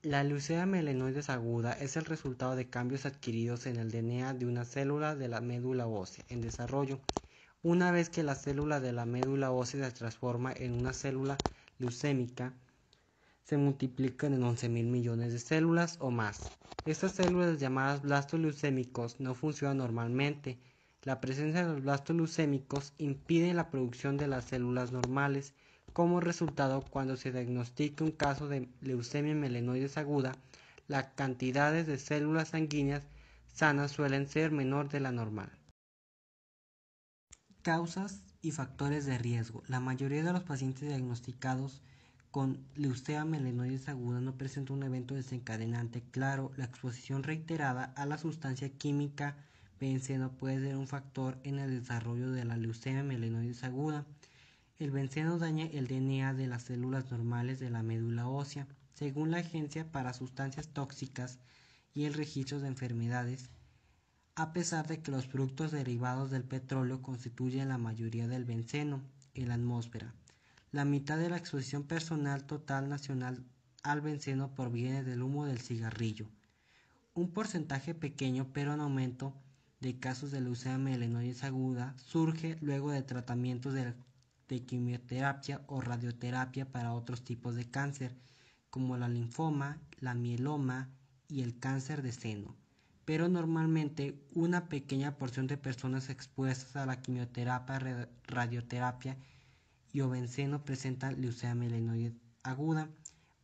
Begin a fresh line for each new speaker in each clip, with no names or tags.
La leucemia melanoides aguda es el resultado de cambios adquiridos en el DNA de una célula de la médula ósea en desarrollo. Una vez que la célula de la médula ósea se transforma en una célula leucémica, se multiplican en 11.000 millones de células o más. Estas células llamadas blastos leucémicos no funcionan normalmente. La presencia de los blastos leucémicos impide la producción de las células normales. Como resultado, cuando se diagnostica un caso de leucemia melanoides aguda, las cantidades de células sanguíneas sanas suelen ser menor de la normal. Causas y factores de riesgo. La mayoría de los pacientes diagnosticados con leucemia melanoides aguda no presenta un evento desencadenante claro. La exposición reiterada a la sustancia química benceno puede ser un factor en el desarrollo de la leucemia melanoides aguda. El benceno daña el DNA de las células normales de la médula ósea. Según la Agencia para Sustancias Tóxicas y el Registro de Enfermedades, a pesar de que los productos derivados del petróleo constituyen la mayoría del benceno en la atmósfera, la mitad de la exposición personal total nacional al benceno proviene del humo del cigarrillo. Un porcentaje pequeño pero en aumento de casos de leucemia melanoides aguda surge luego de tratamientos de quimioterapia o radioterapia para otros tipos de cáncer, como la linfoma, la mieloma y el cáncer de seno. Pero normalmente una pequeña porción de personas expuestas a la quimioterapia, radioterapia y o benceno presentan leucemia melanoide aguda.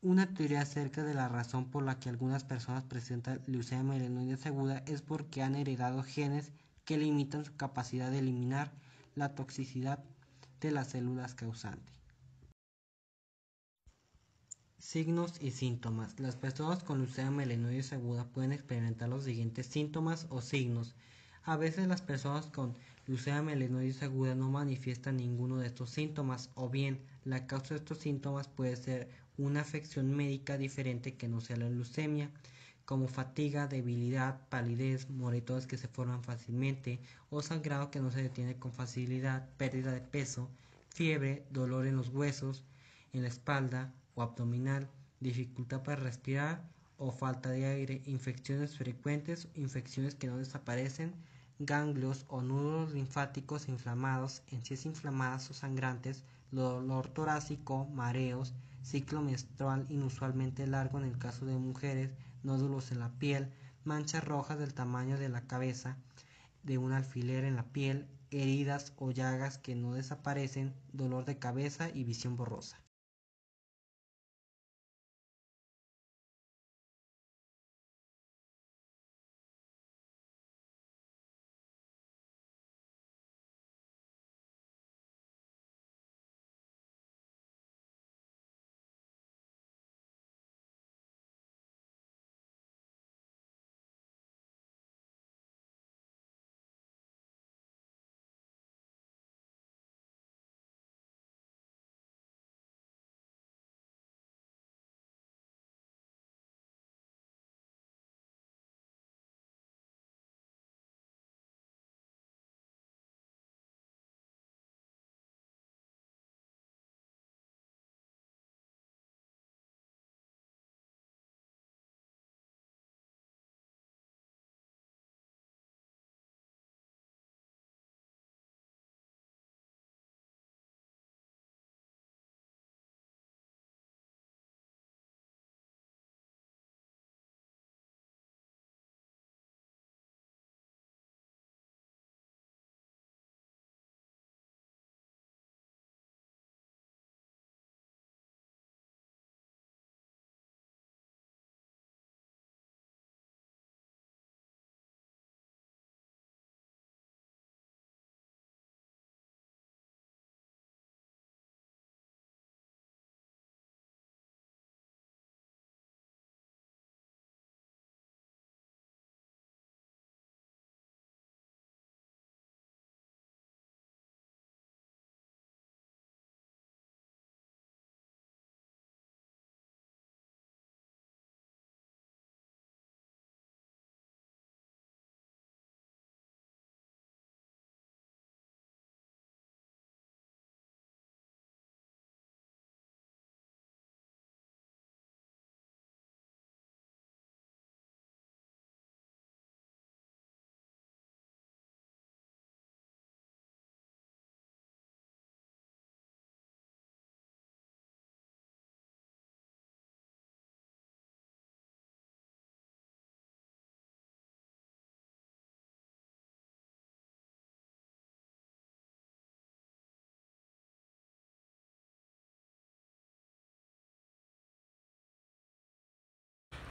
Una teoría acerca de la razón por la que algunas personas presentan leucemia melanoide aguda es porque han heredado genes que limitan su capacidad de eliminar la toxicidad de las células causantes. Signos y síntomas. Las personas con leucemia melanoides aguda pueden experimentar los siguientes síntomas o signos. A veces las personas con leucemia melanoides aguda no manifiestan ninguno de estos síntomas, o bien la causa de estos síntomas puede ser una afección médica diferente que no sea la leucemia, como fatiga, debilidad, palidez, moretones que se forman fácilmente o sangrado que no se detiene con facilidad, pérdida de peso, fiebre, dolor en los huesos, en la espalda o abdominal, dificultad para respirar o falta de aire, infecciones frecuentes, infecciones que no desaparecen, ganglios o nódulos linfáticos inflamados, encías inflamadas o sangrantes, dolor torácico, mareos, ciclo menstrual inusualmente largo en el caso de mujeres, nódulos en la piel, manchas rojas del tamaño de la cabeza de un alfiler en la piel, heridas o llagas que no desaparecen, dolor de cabeza y visión borrosa.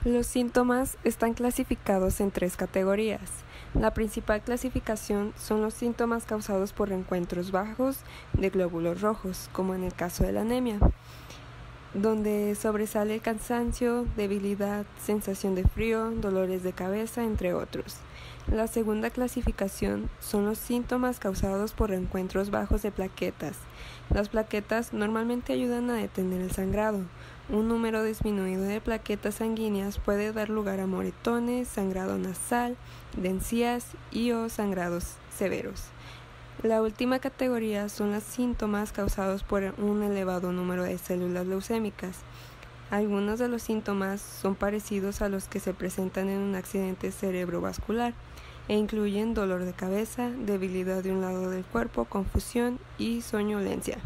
Los síntomas están clasificados en 3 categorías. La principal clasificación son los síntomas causados por encuentros bajos de glóbulos rojos, como en el caso de la anemia, donde sobresale el cansancio, debilidad, sensación de frío, dolores de cabeza, entre otros. La segunda clasificación son los síntomas causados por encuentros bajos de plaquetas. Las plaquetas normalmente ayudan a detener el sangrado. Un número disminuido de plaquetas sanguíneas puede dar lugar a moretones, sangrado nasal, de encías y o sangrados severos. La última categoría son los síntomas causados por un elevado número de células leucémicas. Algunos de los síntomas son parecidos a los que se presentan en un accidente cerebrovascular e incluyen dolor de cabeza, debilidad de un lado del cuerpo, confusión y soñolencia.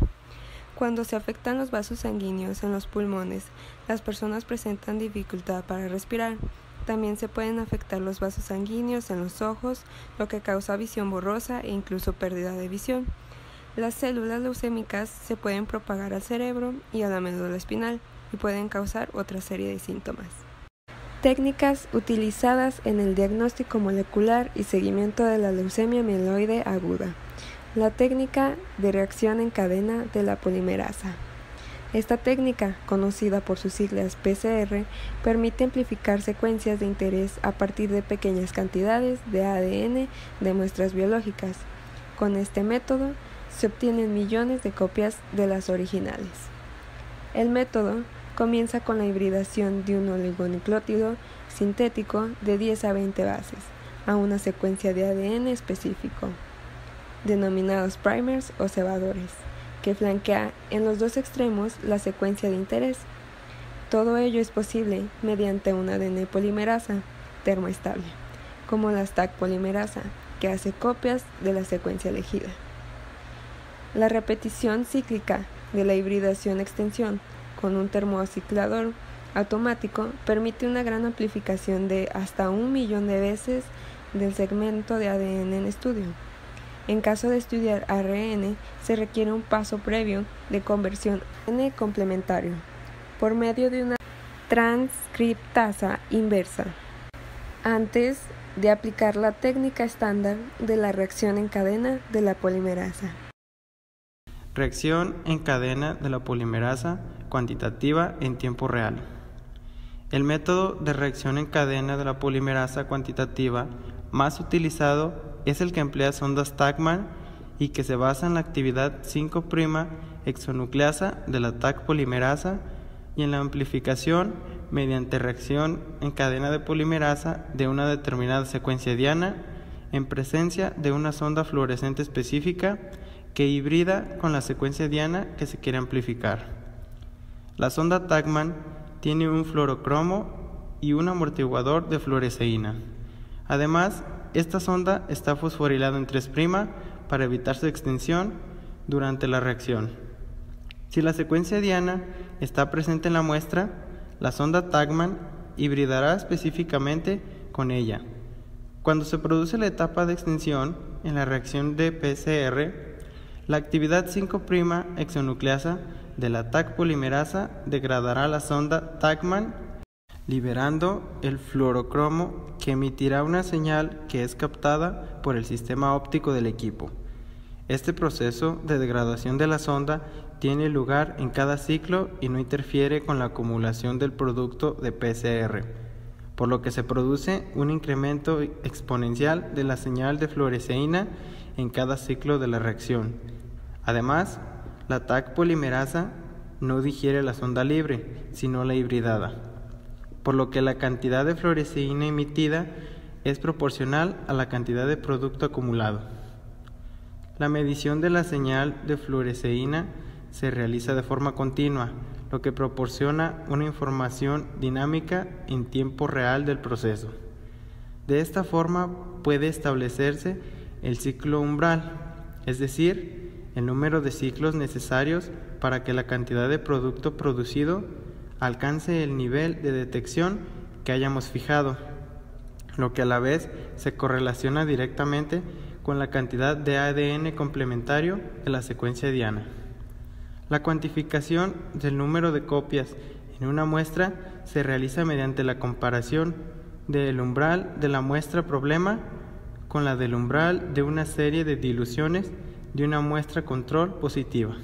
Cuando se afectan los vasos sanguíneos en los pulmones, las personas presentan dificultad para respirar. También se pueden afectar los vasos sanguíneos en los ojos, lo que causa visión borrosa e incluso pérdida de visión. Las células leucémicas se pueden propagar al cerebro y a la médula espinal y pueden causar otra serie de síntomas. Técnicas utilizadas en el diagnóstico molecular y seguimiento de la leucemia mieloide aguda. La técnica de reacción en cadena de la polimerasa. Esta técnica, conocida por sus siglas PCR, permite amplificar secuencias de interés a partir de pequeñas cantidades de ADN de muestras biológicas. Con este método, se obtienen millones de copias de las originales. El método comienza con la hibridación de un oligonucleótido sintético de 10 a 20 bases a una secuencia de ADN específico, denominados primers o cebadores, que flanquea en los dos extremos la secuencia de interés. Todo ello es posible mediante una ADN polimerasa termoestable, como la Taq polimerasa, que hace copias de la secuencia elegida. La repetición cíclica de la hibridación-extensión con un termociclador automático permite una gran amplificación de hasta 1.000.000 de veces del segmento de ADN en estudio. En caso de estudiar ARN, se requiere un paso previo de conversión ARN complementario por medio de una transcriptasa inversa, antes de aplicar la técnica estándar de la reacción en cadena de la polimerasa.
Reacción en cadena de la polimerasa cuantitativa en tiempo real. El método de reacción en cadena de la polimerasa cuantitativa más utilizado es el que emplea sondas Taqman y que se basa en la actividad 5' exonucleasa de la Taq polimerasa y en la amplificación mediante reacción en cadena de polimerasa de una determinada secuencia diana en presencia de una sonda fluorescente específica que hibrida con la secuencia diana que se quiere amplificar. La sonda Taqman tiene un fluorocromo y un amortiguador de fluoresceína. Además, esta sonda está fosforilada en 3' para evitar su extensión durante la reacción. Si la secuencia diana está presente en la muestra, la sonda Taqman hibridará específicamente con ella. Cuando se produce la etapa de extensión en la reacción de PCR, la actividad 5' exonucleasa de la Taq polimerasa degradará la sonda Taqman, liberando el fluorocromo que emitirá una señal que es captada por el sistema óptico del equipo. Este proceso de degradación de la sonda tiene lugar en cada ciclo y no interfiere con la acumulación del producto de PCR, por lo que se produce un incremento exponencial de la señal de fluoresceína en cada ciclo de la reacción. Además, la Taq polimerasa no digiere la sonda libre, sino la hibridada, por lo que la cantidad de fluoresceína emitida es proporcional a la cantidad de producto acumulado. La medición de la señal de fluoresceína se realiza de forma continua, lo que proporciona una información dinámica en tiempo real del proceso. De esta forma puede establecerse el ciclo umbral, es decir, el número de ciclos necesarios para que la cantidad de producto producido alcance el nivel de detección que hayamos fijado, lo que a la vez se correlaciona directamente con la cantidad de ADN complementario de la secuencia diana. La cuantificación del número de copias en una muestra se realiza mediante la comparación del umbral de la muestra problema con la del umbral de una serie de diluciones de una muestra control positiva.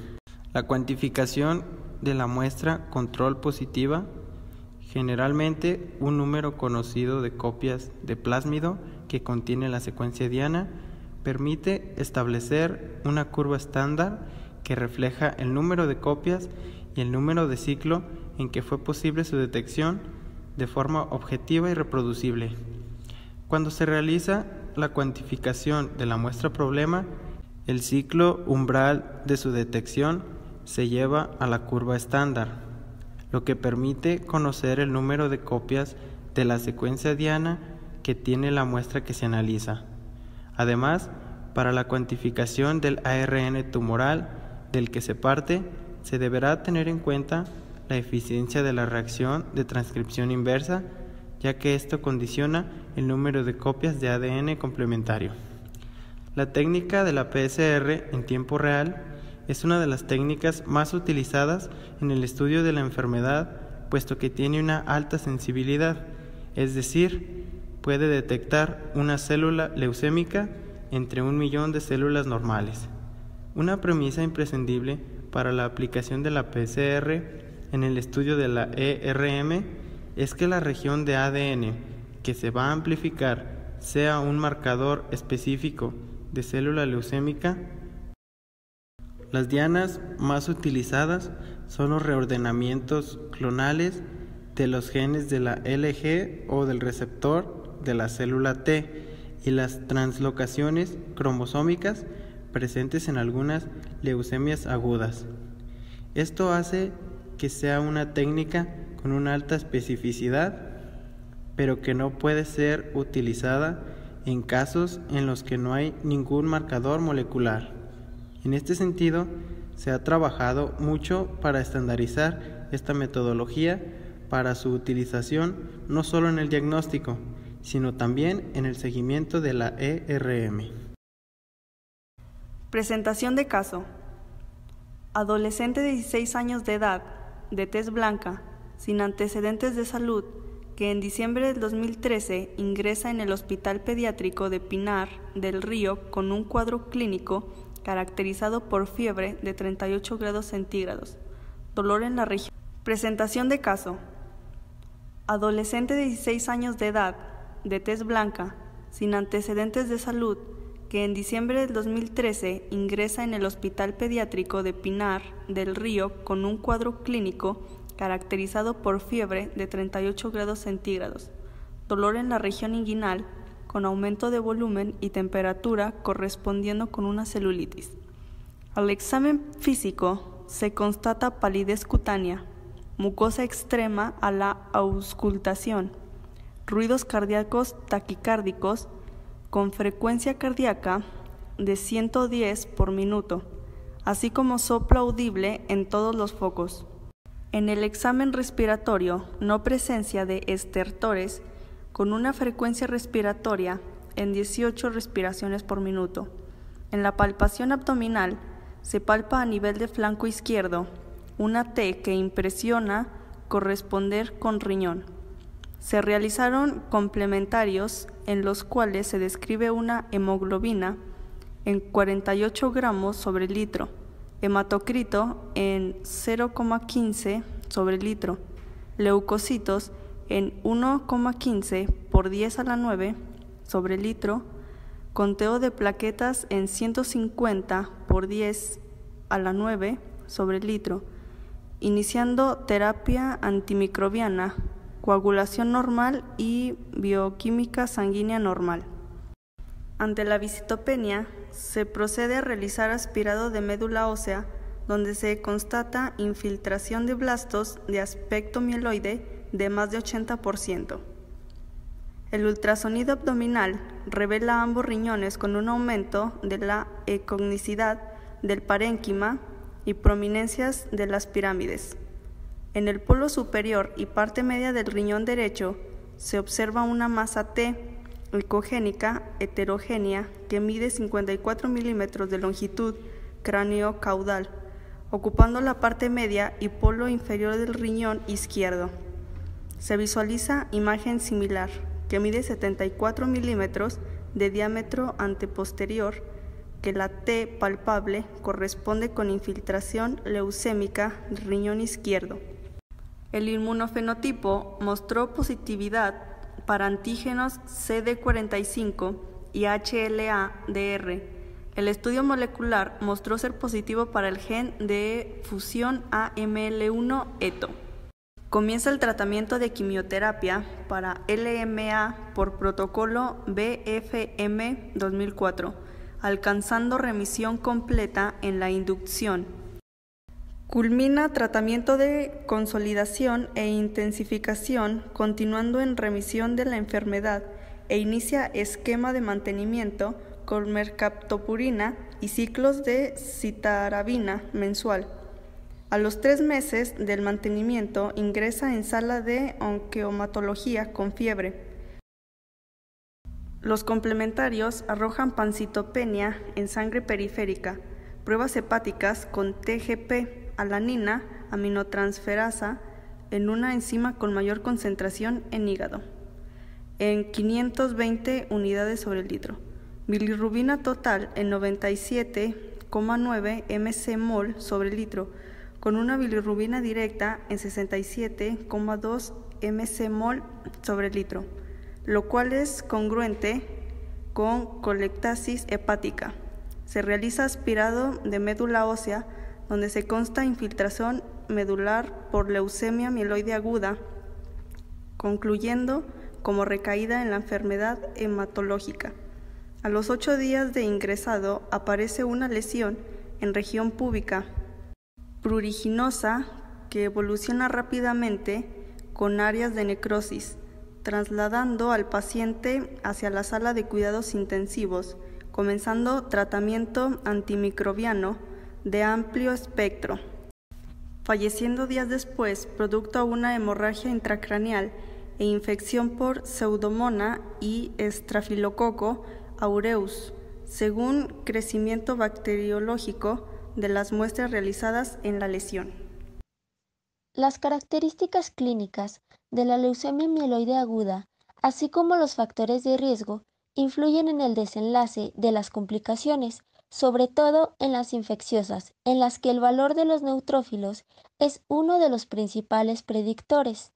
La cuantificación de la muestra control positiva, generalmente un número conocido de copias de plásmido que contiene la secuencia diana, permite establecer una curva estándar que refleja el número de copias y el número de ciclo en que fue posible su detección de forma objetiva y reproducible. Cuando se realiza la cuantificación de la muestra problema, el ciclo umbral de su detección se lleva a la curva estándar, lo que permite conocer el número de copias de la secuencia diana que tiene la muestra que se analiza. Además, para la cuantificación del ARN tumoral del que se parte, se deberá tener en cuenta la eficiencia de la reacción de transcripción inversa, ya que esto condiciona el número de copias de ADN complementario. La técnica de la PCR en tiempo real es una de las técnicas más utilizadas en el estudio de la enfermedad, puesto que tiene una alta sensibilidad, es decir, puede detectar una célula leucémica entre 1 millón de células normales. Una premisa imprescindible para la aplicación de la PCR en el estudio de la ERM es que la región de ADN que se va a amplificar sea un marcador específico de célula leucémica. Las dianas más utilizadas son los reordenamientos clonales de los genes de la LG o del receptor de la célula T y las translocaciones cromosómicas presentes en algunas leucemias agudas. Esto hace que sea una técnica con una alta especificidad, pero que no puede ser utilizada en casos en los que no hay ningún marcador molecular. En este sentido, se ha trabajado mucho para estandarizar esta metodología para su utilización no solo en el diagnóstico, sino también en el seguimiento de la ERM.
Presentación de caso. Adolescente de 16 años de edad, de tez blanca, sin antecedentes de salud, que en diciembre del 2013 ingresa en el Hospital Pediátrico de Pinar del Río con un cuadro clínico caracterizado por fiebre de 38 grados centígrados, dolor en la región. Presentación de caso. Adolescente de 16 años de edad, de tez blanca, sin antecedentes de salud, que en diciembre del 2013 ingresa en el Hospital Pediátrico de Pinar del Río con un cuadro clínico caracterizado por fiebre de 38 grados centígrados, dolor en la región inguinal, con aumento de volumen y temperatura correspondiendo con una celulitis. Al examen físico se constata palidez cutánea, mucosa extrema a la auscultación, ruidos cardíacos taquicárdicos con frecuencia cardíaca de 110 por minuto, así como soplo audible en todos los focos. En el examen respiratorio, no presencia de estertores con una frecuencia respiratoria en 18 respiraciones por minuto. En la palpación abdominal, se palpa a nivel de flanco izquierdo una T que impresiona corresponder con riñón. Se realizaron complementarios en los cuales se describe una hemoglobina en 48 gramos sobre litro, hematocrito en 0,15 sobre litro, leucocitos en 1,15 por 10 a la 9 sobre litro, conteo de plaquetas en 150 por 10 a la 9 sobre litro, iniciando terapia antimicrobiana, coagulación normal y bioquímica sanguínea normal. Ante la visitopenia, se procede a realizar aspirado de médula ósea, donde se constata infiltración de blastos de aspecto mieloide de más de 80%. El ultrasonido abdominal revela ambos riñones con un aumento de la ecognicidad del parénquima y prominencias de las pirámides. En el polo superior y parte media del riñón derecho se observa una masa T ecogénica heterogénea que mide 54 milímetros de longitud cráneo-caudal,
ocupando la parte media y polo inferior del riñón izquierdo. Se visualiza imagen similar, que mide 74 milímetros de diámetro anteposterior, que la T palpable corresponde con infiltración leucémica del riñón izquierdo. El inmunofenotipo mostró positividad para antígenos CD45 y HLA-DR. El estudio molecular mostró ser positivo para el gen de fusión AML1-ETO. Comienza el tratamiento de quimioterapia para LMA por protocolo BFM 2004, alcanzando remisión completa en la inducción. Culmina tratamiento de consolidación e intensificación, continuando en remisión de la enfermedad, e inicia esquema de mantenimiento con mercaptopurina y ciclos de citarabina mensual. A los 3 meses del mantenimiento ingresa en sala de oncohematología con fiebre. Los complementarios arrojan pancitopenia en sangre periférica, pruebas hepáticas con TGP, alanina, aminotransferasa en una enzima con mayor concentración en hígado, en 520 unidades sobre el litro. Bilirrubina total en 97,9 mc/mol sobre litro, con una bilirrubina directa en 67,2 mc/mol sobre litro, lo cual es congruente con colectasis hepática. Se realiza aspirado de médula ósea, donde se consta infiltración medular por leucemia mieloide aguda, concluyendo como recaída en la enfermedad hematológica. A los 8 días de ingresado aparece una lesión en región púbica pruriginosa que evoluciona rápidamente con áreas de necrosis, trasladando al paciente hacia la sala de cuidados intensivos, comenzando tratamiento antimicrobiano de amplio espectro, falleciendo días después producto a una hemorragia intracraneal e infección por Pseudomonas y Staphylococcus aureus, según crecimiento bacteriológico de las muestras realizadas en la lesión.
Las características clínicas de la leucemia mieloide aguda, así como los factores de riesgo, influyen en el desenlace de las complicaciones, sobre todo en las infecciosas, en las que el valor de los neutrófilos es uno de los principales predictores.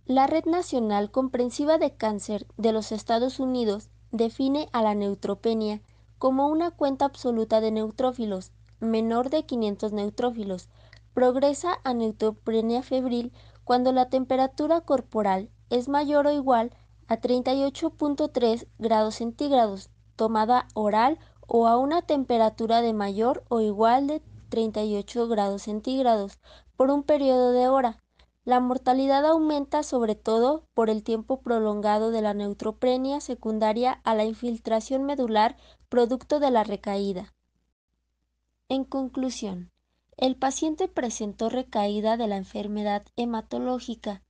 La Red Nacional Comprensiva de Cáncer de los Estados Unidos define a la neutropenia como una cuenta absoluta de neutrófilos menor de 500 neutrófilos. Progresa a neutropenia febril cuando la temperatura corporal es mayor o igual a 38.3 grados centígrados, tomada oral, o a una temperatura de mayor o igual de 38 grados centígrados por un periodo de hora. La mortalidad aumenta sobre todo por el tiempo prolongado de la neutropenia secundaria a la infiltración medular producto de la recaída. En conclusión, el paciente presentó recaída de la enfermedad hematológica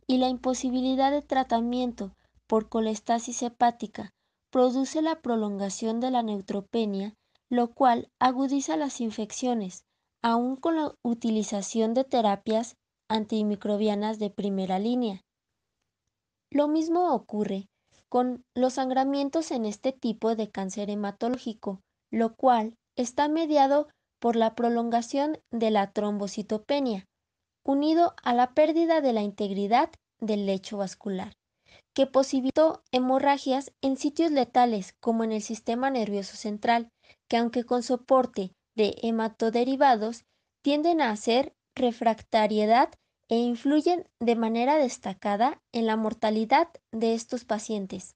y la imposibilidad de tratamiento por colestasis hepática produce la prolongación de la neutropenia, lo cual agudiza las infecciones, aun con la utilización de terapias antimicrobianas de primera línea. Lo mismo ocurre con los sangramientos en este tipo de cáncer hematológico, lo cual está mediado por la prolongación de la trombocitopenia, unido a la pérdida de la integridad del lecho vascular, que posibilitó hemorragias en sitios letales como en el sistema nervioso central, que aunque con soporte de hematoderivados, tienden a hacer refractariedad e influyen de manera destacada en la mortalidad de estos pacientes.